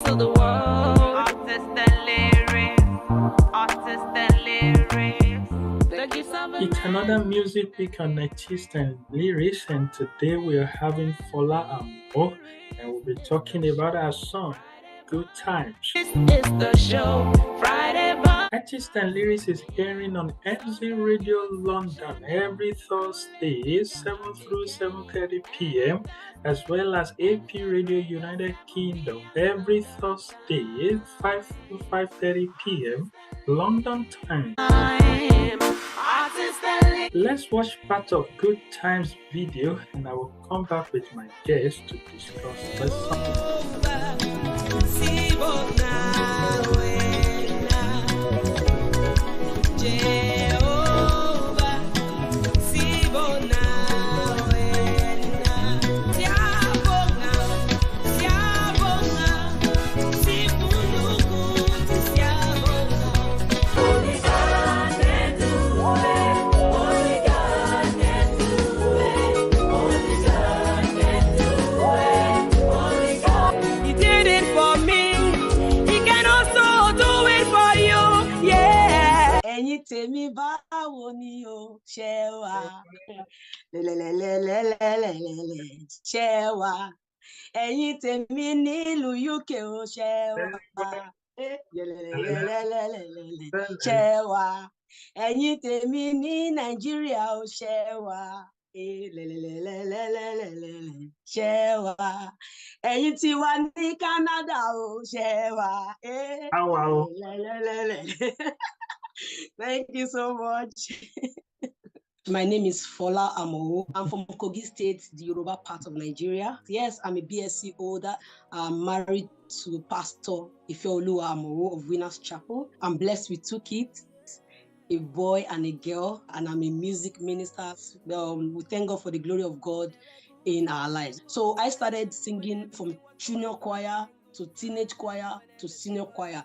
to the world. Artists and lyrics, artists and lyrics. The gifts of a It's another music week on artists and lyrics, and today we are having Fola and Mo, and we'll be talking about our song, Good Times. This is the show, Friday vibe. Artists and Lyrics is airing on NZ Radio London every Thursday, 7 through 7:30 p.m., as well as AP Radio United Kingdom every Thursday, 5 to 5:30 p.m. London time. Artists and lyrics. Let's watch part of Good Times video, and I will come back with my guest to discuss the song. He did it for me. He can also do it for you. Yeah. Ẹ̀yin tèmi báwo ni o ṣe wà? Lẹ́lẹ́lẹ́lẹ́lẹ́lẹ́lẹ́ ṣe wà? Ẹ̀yin tèmi nílùú UK o ṣe wà? Lẹ́lẹ́lẹ́lẹ́lẹ́lẹ́ ṣe wà? Ẹ̀yin tèmi ní Nàìjíríà o ṣe wà? Lẹ́lẹ́lẹ́lẹ́lẹ́lẹ́ ṣe wà? Ẹ̀yin tí wà ní Canada o ṣe wà? Wow. Lẹ́lẹ́lẹ́lẹ́. Thank you so much. My name is Fola Amo. I'm from Kogi State, the Yoruba part of Nigeria. Yes, I'm a BSc holder. I'm married to Pastor Ifeoluwa Amo of Winners Chapel. I'm blessed with 2 kids, a boy and a girl, and I'm a music minister. We thank God for the glory of God in our lives. So I started singing from junior choir to teenage choir to senior choir.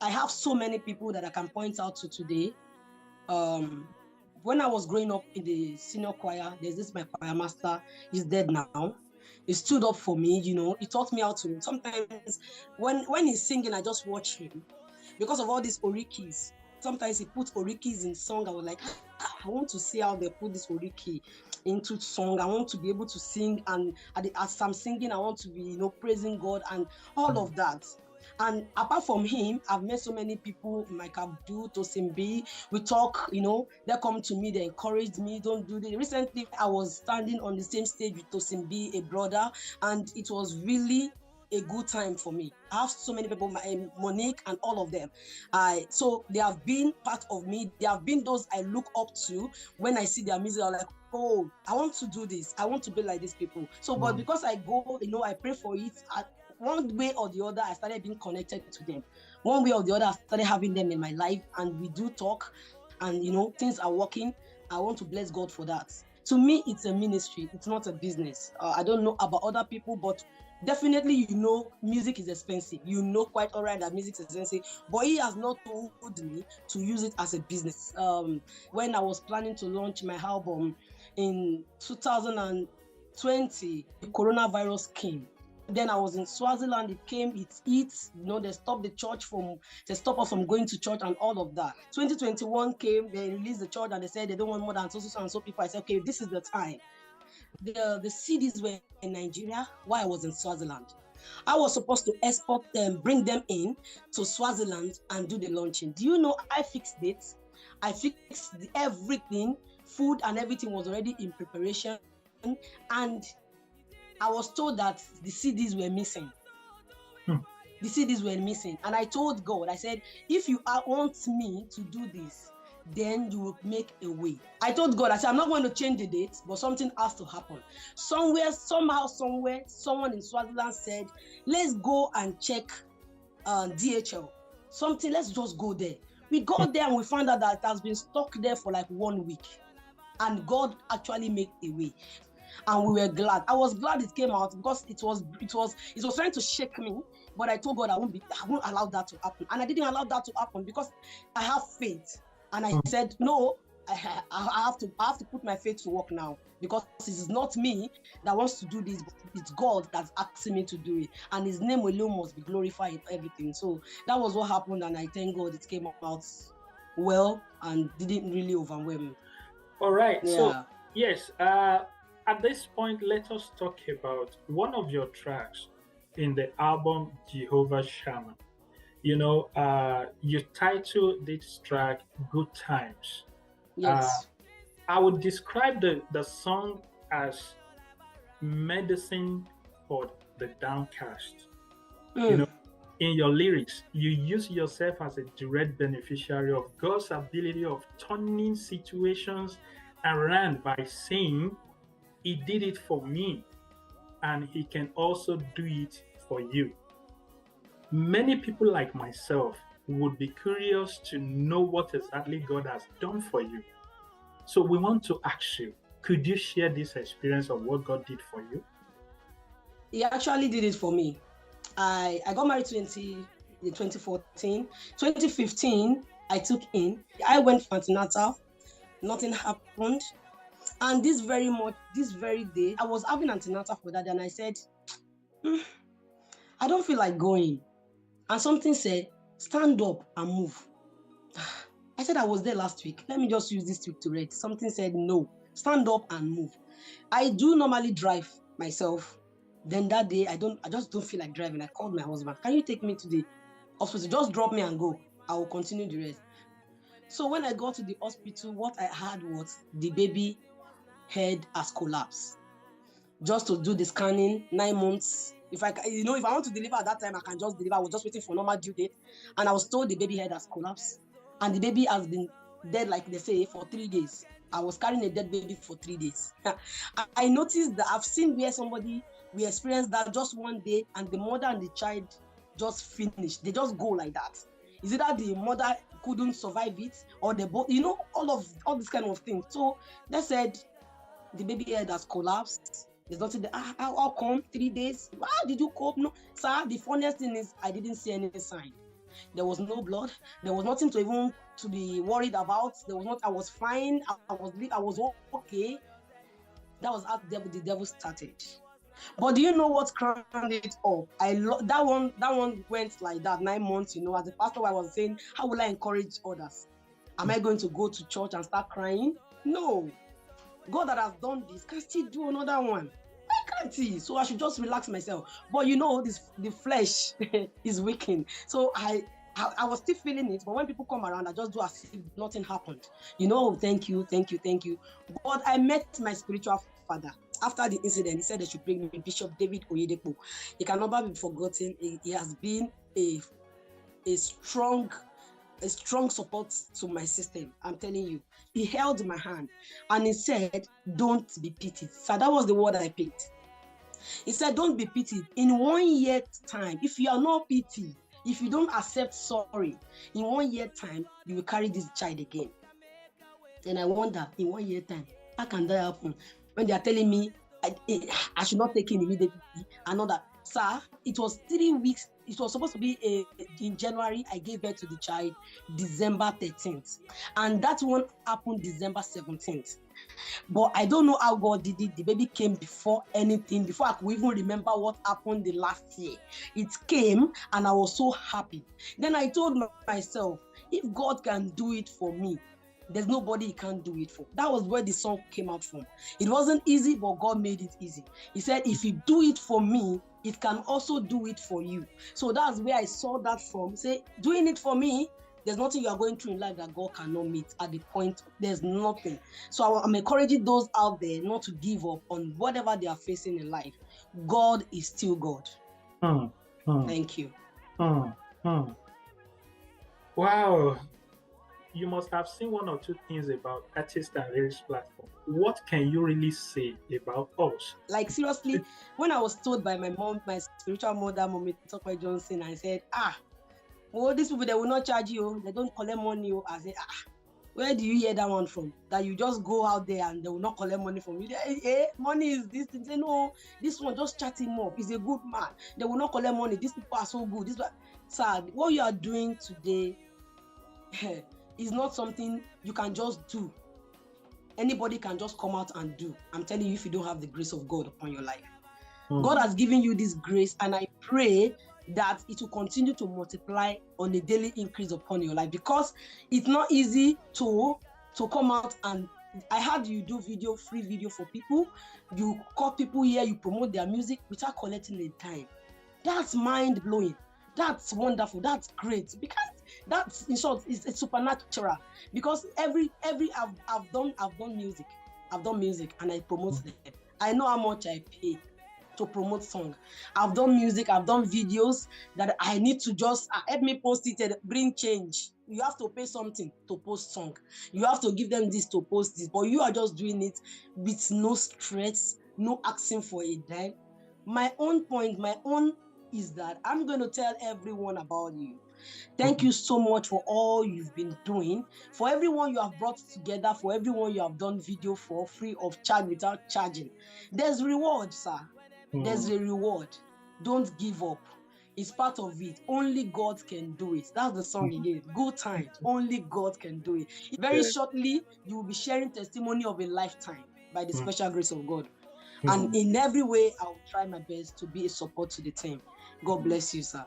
I have so many people that I can point out to today. When I was growing up in the senior choir, there's this my choir master. He's dead now. He stood up for me, he taught me how to. Sometimes when he's singing, I just watch him. Because of all these orikis, sometimes he puts orikis in song. I was like, I want to see how they put this oriki into song. I want to be able to sing, and as I'm singing, I want to be, praising God and all of that. And apart from him, I've met so many people, Mike Abdul, Tosimbi. We talk, they come to me, they encourage me, don't do this. Recently, I was standing on the same stage with Tosimbi, a brother, and it was really a good time for me. I have so many people, Monique and all of them. So they have been part of me. They have been those I look up to. When I see their music, I'm like, oh, I want to do this. I want to be like these people. So, but because I go, I pray for it. One way or the other, I started being connected to them. One way or the other, I started having them in my life, and we do talk, and things are working. I want to bless God for that. To me, it's a ministry. It's not a business. I don't know about other people, but definitely, music is expensive. Quite all right that music is expensive, but he has not told me to use it as a business. When I was planning to launch my album in 2020, the coronavirus came. Then I was in Swaziland, it came, they stopped the church they stopped us from going to church and all of that. 2021 came, they released the church and they said they don't want more than so and so people. I said, okay, this is the time. The CDs were in Nigeria while I was in Swaziland. I was supposed to export them, bring them in to Swaziland and do the launching. Do you know I fixed it? I fixed everything, food and everything was already in preparation, and I was told that the CDs were missing. The CDs were missing. And I told God, I said, if you want me to do this, then you will make a way. I told God, I said, I'm not going to change the date, but something has to happen. Somewhere, someone in Swaziland said, let's go and check DHL. Let's just go there. We got there and we found out that it has been stuck there for like 1 week. And God actually made a way. And we were glad. I was glad it came out because it was trying to shake me, but I told God I won't allow that to happen. And I didn't allow that to happen because I have faith. And I said, no, I have to put my faith to work now, because it is not me that wants to do this, but it's God that's asking me to do it, and His name alone must be glorified in everything. So that was what happened, and I thank God it came out well and didn't really overwhelm me. All right. Yeah. So yes, at this point, let us talk about one of your tracks in the album Jehovah Shammah. You titled this track "Good Times." Yes. I would describe the song as medicine for the downcast. In your lyrics, you use yourself as a direct beneficiary of God's ability of turning situations around by saying, He did it for me, and He can also do it for you. Many people like myself would be curious to know what exactly God has done for you. So we want to ask you, could you share this experience of what God did for you? He actually did it for me. I got married in 2014. 2015, I took in. I went for antenatal. Nothing happened. And this very day, I was having antenatal for that, and I said, I don't feel like going. And something said, stand up and move. I said I was there last week. Let me just use this week to read. Something said, no, stand up and move. I do normally drive myself. Then that day, I just don't feel like driving. I called my husband. Can you take me to the hospital? Just drop me and go. I will continue the rest. So when I got to the hospital, what I had was the baby head has collapsed. Just to do the scanning, 9 months. If I want to deliver at that time, I can just deliver. I was just waiting for normal due date. And I was told the baby head has collapsed. And the baby has been dead, like they say, for 3 days. I was carrying a dead baby for 3 days. I noticed that I've seen where we experienced that just one day, and the mother and the child just finished. They just go like that. Is it that the mother couldn't survive it, or the both? All this kind of thing. So they said the baby head has collapsed. There's nothing there. How come 3 days? How did you cope? No, sir. The funniest thing is I didn't see any sign. There was no blood. There was nothing to be worried about. There was not. I was fine. I was okay. That was how the devil started. But do you know what crowned it up? That one went like that 9 months. As a pastor, I was saying, how will I encourage others? Am I going to go to church and start crying? No. God that has done this can still do another one. Why can't He? So I should just relax myself. But the flesh is weakened. So I was still feeling it. But when people come around, I just do as if nothing happened. Thank you. But I met my spiritual father. After the incident, he said they should bring me Bishop David Oyedepo. He can never be forgotten. He has been a strong support to my system. I'm telling you. He held my hand and he said, don't be pitied. So that was the word I picked. He said, don't be pitied. In 1 year time, if you are not pitied, if you don't accept sorry, in 1 year time, you will carry this child again. And I wonder, in 1 year time, how can that happen? When they are telling me I should not take him immediately, and all that. Sir, it was 3 weeks. It was supposed to be in January. I gave birth to the child December 13th. And that one happened December 17th. But I don't know how God did it. The baby came before anything, before I could even remember what happened the last year. It came and I was so happy. Then I told myself, if God can do it for me, there's nobody He can't do it for. That was where the song came out from. It wasn't easy, but God made it easy. He said, if you do it for me, it can also do it for you. So that's where I saw that from. Say, doing it for me, there's nothing you are going through in life that God cannot meet at the point. There's nothing. So I'm encouraging those out there not to give up on whatever they are facing in life. God is still God. Thank you. Wow. You must have seen one or two things about artists and lyrics platform. What can you really say about us? Like seriously, when I was told by my mom, my spiritual mother, Mommy Tokwe Johnson, I said, these people, they will not charge you. They don't collect money. I said, where do you hear that one from? That you just go out there and they will not collect money from you. Money is this. They say, no, this one, just chat him up. He's a good man. They will not collect money. These people are so good. Sir, what you are doing today is not something you can just do anybody can just come out and do. I'm telling you, if you don't have the grace of God upon your life. God has given you this grace, and I pray that it will continue to multiply on a daily increase upon your life, because it's not easy to come out. And I heard you do free video for people. You call people here, you promote their music without collecting a dime. That's mind blowing. That's wonderful. That's great, because that's, in short, it's supernatural. Because every I've done music. I've done music and I promote them. I know how much I pay to promote song. I've done music, I've done videos that I need to just help me post it and bring change. You have to pay something to post song. You have to give them this to post this, but you are just doing it with no stress, no asking for a dime. My own is that I'm going to tell everyone about you. Thank you so much for all you've been doing, for everyone you have brought together, for everyone you have done video for free of charge, without charging. There's reward, sir. There's a reward. Don't give up. It's part of it. Only God can do it. That's the song again. Good times. Only God can do it. Very shortly, you will be sharing testimony of a lifetime by the special grace of God. And in every way, I will try my best to be a support to the team. God bless you, sir.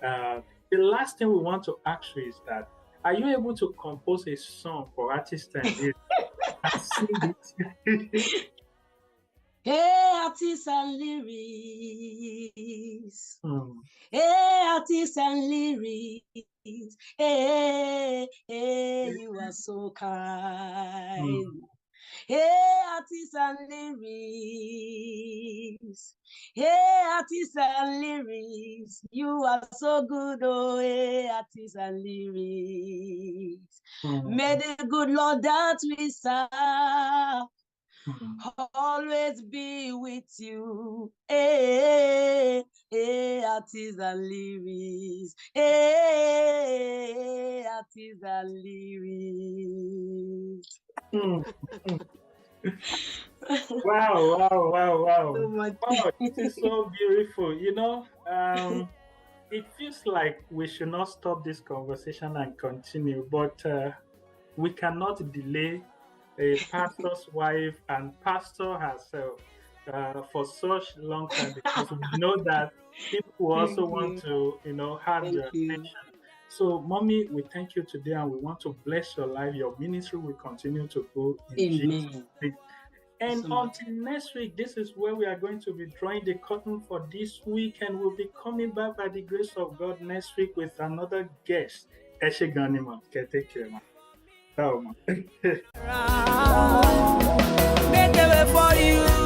The last thing we want to ask you is that, are you able to compose a song for artists and sing it? Hey, artists and lyrics. Hey, artists and lyrics. Hey, you are so kind. Hey, artists and lyrics. Hey, artists and lyrics. You are so good, oh, hey, artists and lyrics. May the good Lord that we serve always be with you. Hey, artists and lyrics. Hey, artists and lyrics. Wow. Oh my God, it is so beautiful. It feels like we should not stop this conversation and continue, but we cannot delay a pastor's wife and pastor herself for such long time, because we know that people also want to, have your attention. So, Mommy, we thank you today, and we want to bless your life. Your ministry will continue to go in Jesus' name. And until next week, this is where we are going to be drawing the curtain for this week, and we'll be coming back by the grace of God next week with another guest. Take care, man. Make a way for you.